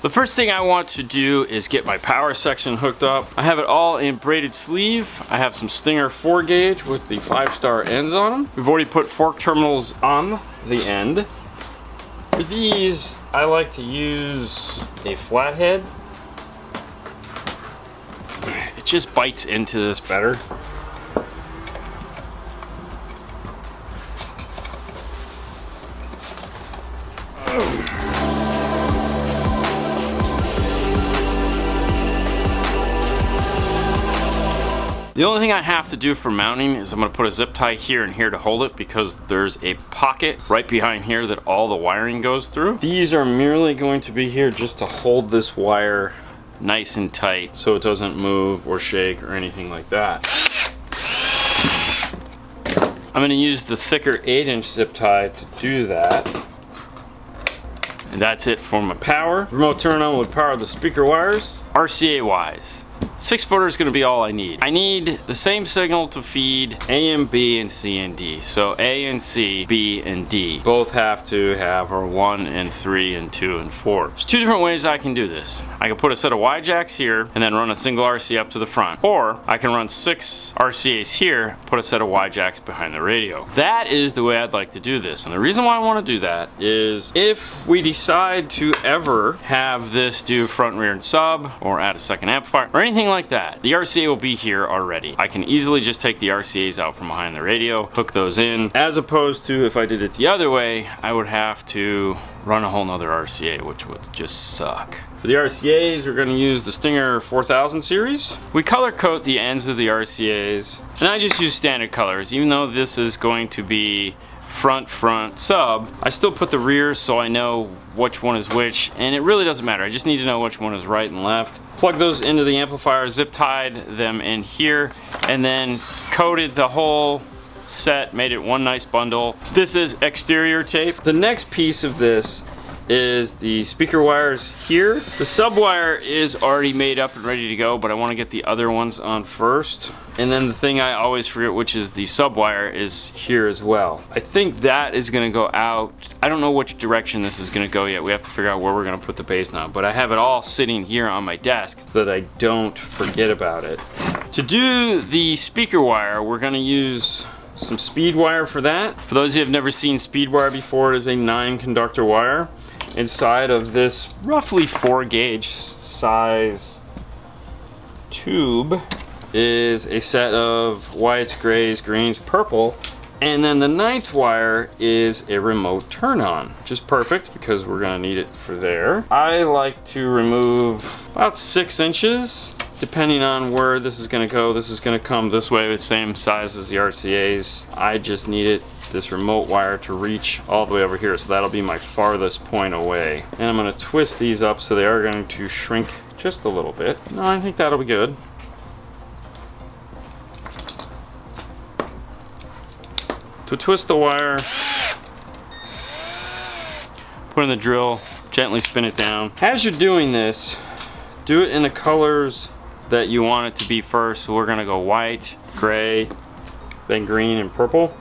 The first thing I want to do is get my power section hooked up. I have it all in braided sleeve. I have some Stinger 4 gauge with the 5-star ends on them. We've already put fork terminals on the end. For these, I like to use a flathead. It just bites into this better. The only thing I have to do for mounting is I'm going to put a zip tie here and here to hold it because there's a pocket right behind here that all the wiring goes through. These are merely going to be here just to hold this wire nice and tight so it doesn't move or shake or anything like that. I'm going to use the thicker 8-inch zip tie to do that. And that's it for my power. Remote turn on would power the speaker wires. RCA wise, 6-footer is going to be all I need. I need the same signal to feed AM, B, and C and D. So A and C, B and D both have to have our 1 and 3 and 2 and 4. There's 2 different ways I can do this. I can put a set of Y jacks here and then run a single RCA up to the front. Or I can run 6 RCAs here, put a set of Y jacks behind the radio. That is the way I'd like to do this. And the reason why I want to do that is if we decide to ever have this do front, rear, and sub, or add a second amplifier, or anything like that, the RCA will be here already. I can easily just take the RCAs out from behind the radio, hook those in, as opposed to if I did it the other way, I would have to run a whole nother RCA, which would just suck. For the RCAs, we're going to use the Stinger 4000 series. We color code the ends of the RCAs, and I just use standard colors. Even though this is going to be front, sub, I still put the rear so I know which one is which, and it really doesn't matter. I just need to know which one is right and left. Plug those into the amplifier, zip tied them in here, and then coated the whole set, made it one nice bundle. This is exterior tape. The next piece of this is the speaker wires here. The sub wire is already made up and ready to go, but I want to get the other ones on first. And then the thing I always forget, which is the sub wire, is here as well. I think that is going to go out. I don't know which direction this is going to go yet. We have to figure out where we're going to put the bass knob, but I have it all sitting here on my desk so that I don't forget about it. To do the speaker wire, we're going to use some speed wire for that. For those of you who have never seen speed wire before, it is a 9-conductor wire. Inside of this roughly 4 gauge size tube is a set of whites, grays, greens, purple, and then the 9th wire is a remote turn on, which is perfect because we're going to need it for there. I like to remove about 6 inches depending on where this is going to go. This is going to come this way, the same size as the RCAs. I just need this remote wire to reach all the way over here, so that'll be my farthest point away. And I'm going to twist these up so they are going to shrink just a little bit. No, I think that'll be good. To twist the wire, put in the drill, gently spin it down. As you're doing this, do it in the colors that you want it to be first. So we're going to go white, gray, then green and purple.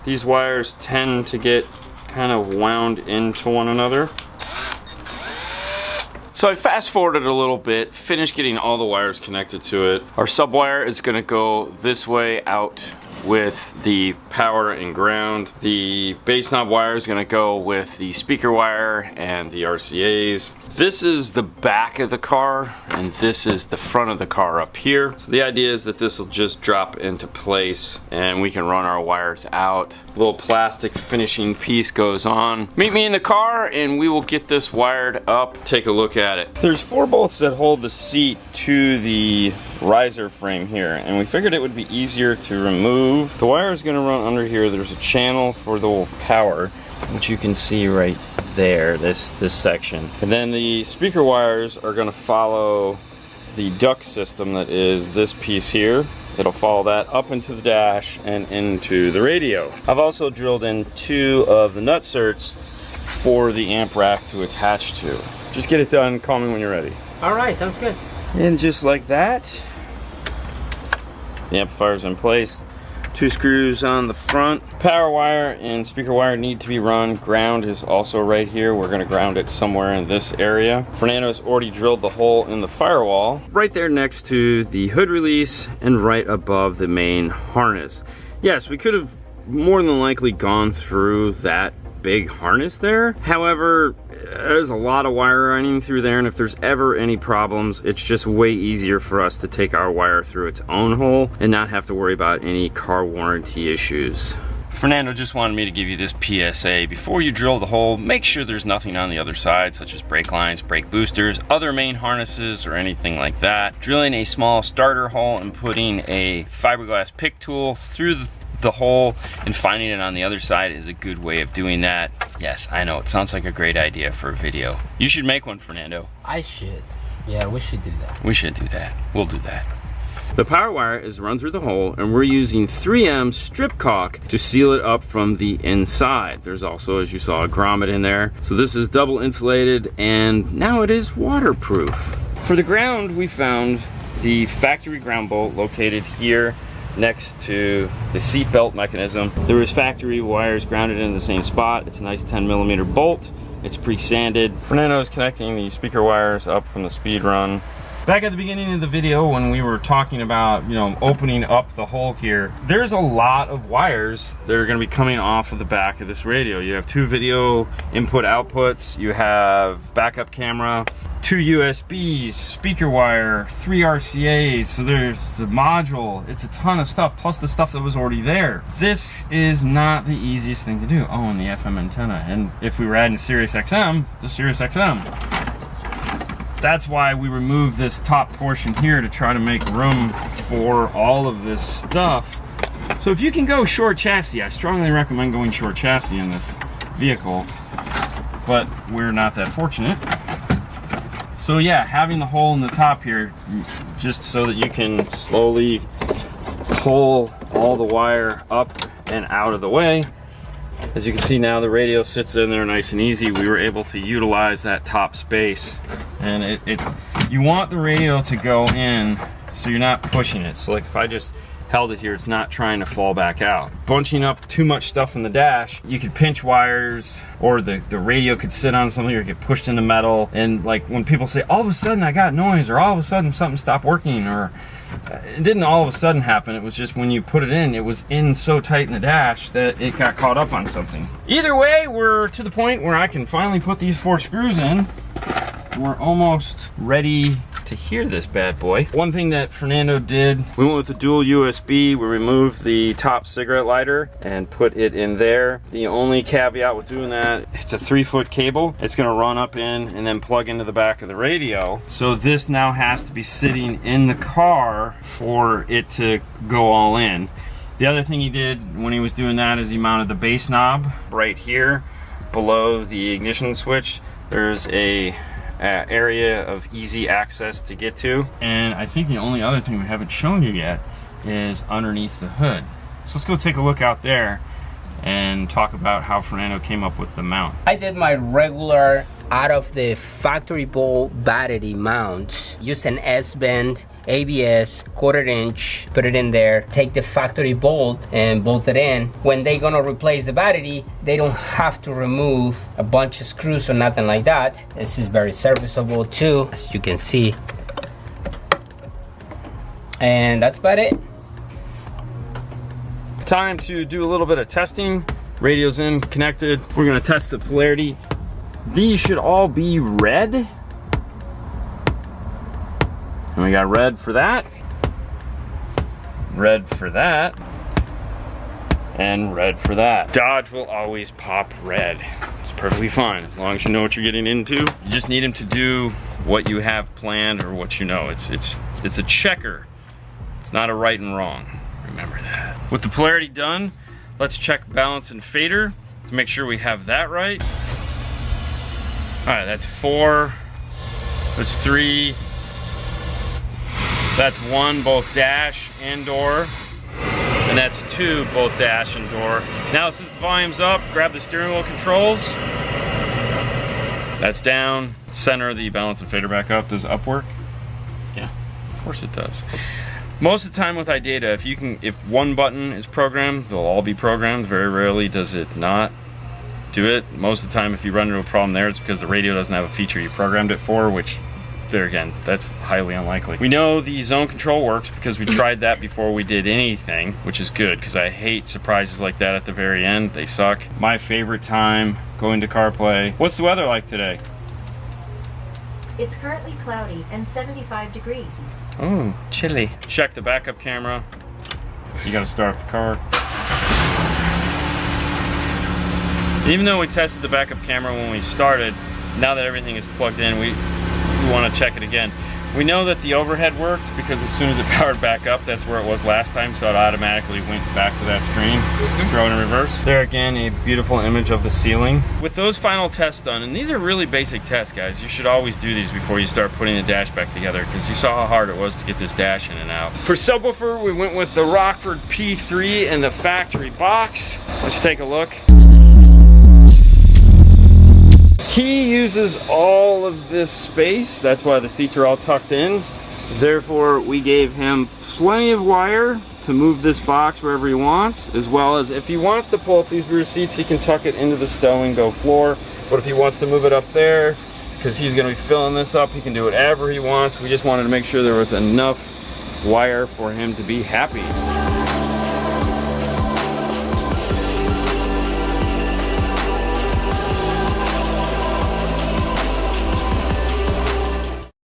These wires tend to get kind of wound into one another. So I fast forwarded a little bit, finished getting all the wires connected to it. Our sub wire is going to go this way out with the power and ground. The bass knob wire is going to go with the speaker wire and the RCAs. This is the back of the car and this is the front of the car up here. So the idea is that this will just drop into place and we can run our wires out. A little plastic finishing piece goes on. Meet me in the car and we will get this wired up. Take a look at it. There's 4 bolts that hold the seat to the riser frame here, and we figured it would be easier to remove. The wire is going to run under here. There's a channel for the power, which you can see right there, this section. And then the speaker wires are going to follow the duct system that is this piece here. It'll follow that up into the dash and into the radio. I've also drilled in 2 of the nutserts for the amp rack to attach to. Just get it done, call me when you're ready. Alright, sounds good. And just like that, the amplifier's in place. 2 screws on the front. Power wire and speaker wire need to be run. Ground is also right here. We're gonna ground it somewhere in this area. Fernando's already drilled the hole in the firewall, right there next to the hood release and right above the main harness. Yes, we could have more than likely gone through that big harness there. However, there's a lot of wire running through there, and if there's ever any problems, it's just way easier for us to take our wire through its own hole and not have to worry about any car warranty issues. Fernando just wanted me to give you this PSA. Before you drill the hole, make sure there's nothing on the other side, such as brake lines, brake boosters, other main harnesses, or anything like that. Drilling a small starter hole and putting a fiberglass pick tool through the hole and finding it on the other side is a good way of doing that. Yes, I know, it sounds like a great idea for a video. You should make one, Fernando. I should. Yeah, we should do that. We should do that. We'll do that. The power wire is run through the hole, and we're using 3M strip caulk to seal it up from the inside. There's also, as you saw, a grommet in there. So this is double insulated, and now it is waterproof. For the ground, we found the factory ground bolt located here next to the seat belt mechanism. There was factory wires grounded in the same spot. It's a nice 10mm bolt. It's pre-sanded. Fernando is connecting the speaker wires up from the speed run. Back at the beginning of the video when we were talking about, you know, opening up the hole here, there's a lot of wires that are going to be coming off of the back of this radio. You have 2 video input outputs, you have backup camera, 2 USBs, speaker wire, 3 RCAs, so there's the module. It's a ton of stuff, plus the stuff that was already there. This is not the easiest thing to do. Oh, and the FM antenna. And if we were adding Sirius XM, the Sirius XM. That's why we removed this top portion here to try to make room for all of this stuff. So if you can go short chassis, I strongly recommend going short chassis in this vehicle, but we're not that fortunate. So yeah, having the hole in the top here, just so that you can slowly pull all the wire up and out of the way. As you can see now, the radio sits in there nice and easy. We were able to utilize that top space. And you want the radio to go in so you're not pushing it. So like if I just held it here, it's not trying to fall back out. Bunching up too much stuff in the dash, you could pinch wires, or the radio could sit on something or get pushed into metal. And like when people say, all of a sudden I got noise, or all of a sudden something stopped working, or it didn't all of a sudden happen. It was just when you put it in, it was in so tight in the dash that it got caught up on something. Either way, we're to the point where I can finally put these 4 screws in. We're almost ready to hear this bad boy. One thing that Fernando did, we went with the dual USB. We removed the top cigarette lighter and put it in there. The only caveat with doing that, it's a 3-foot cable. It's gonna run up in and then plug into the back of the radio. So this now has to be sitting in the car for it to go all in. The other thing he did when he was doing that is he mounted the bass knob right here below the ignition switch. There's a area of easy access to get to. And I think the only other thing we haven't shown you yet is underneath the hood. So let's go take a look out there and talk about how Fernando came up with the mount. I did my regular out of the factory bolt battery mount. Use an S-bend, ABS, 1/4 inch, put it in there, take the factory bolt and bolt it in. When they're gonna replace the battery, they don't have to remove a bunch of screws or nothing like that. This is very serviceable too, as you can see. And that's about it. Time to do a little bit of testing. Radio's in, connected. We're gonna test the polarity. These should all be red. And we got red for that, red for that, and red for that. Dodge will always pop red. It's perfectly fine as long as you know what you're getting into. You just need them to do what you have planned or what you know. It's a checker. It's not a right and wrong. Remember that. With the polarity done, let's check balance and fader to make sure we have that right. All right, that's 4, that's 3, that's 1, both dash and door, and that's 2, both dash and door. Now since the volume's up, grab the steering wheel controls. That's down, center the balance and fader back up. Does up work? Yeah, of course it does. Most of the time with iData, if one button is programmed, they'll all be programmed. Very rarely does it not do it. Most of the time if you run into a problem there, it's because the radio doesn't have a feature you programmed it for, which there again, that's highly unlikely. We know the zone control works because we tried that before we did anything, which is good because I hate surprises like that at the very end. They suck. My favorite time going to CarPlay. What's the weather like today? It's currently cloudy and 75 degrees. Oh, chilly. Check the backup camera. You gotta start up the car. Even though we tested the backup camera when we started, now that everything is plugged in, we want to check it again. We know that the overhead worked because as soon as it powered back up, that's where it was last time, so it automatically went back to that screen. Throw it in reverse. There again, a beautiful image of the ceiling. With those final tests done, and these are really basic tests, guys, you should always do these before you start putting the dash back together because you saw how hard it was to get this dash in and out. For subwoofer, we went with the Rockford P3 and the factory box. Let's take a look. He uses all of this space, that's why the seats are all tucked in. Therefore, we gave him plenty of wire to move this box wherever he wants, as well as if he wants to pull up these rear seats, he can tuck it into the stow and go floor. But if he wants to move it up there, because he's gonna be filling this up, he can do whatever he wants. We just wanted to make sure there was enough wire for him to be happy.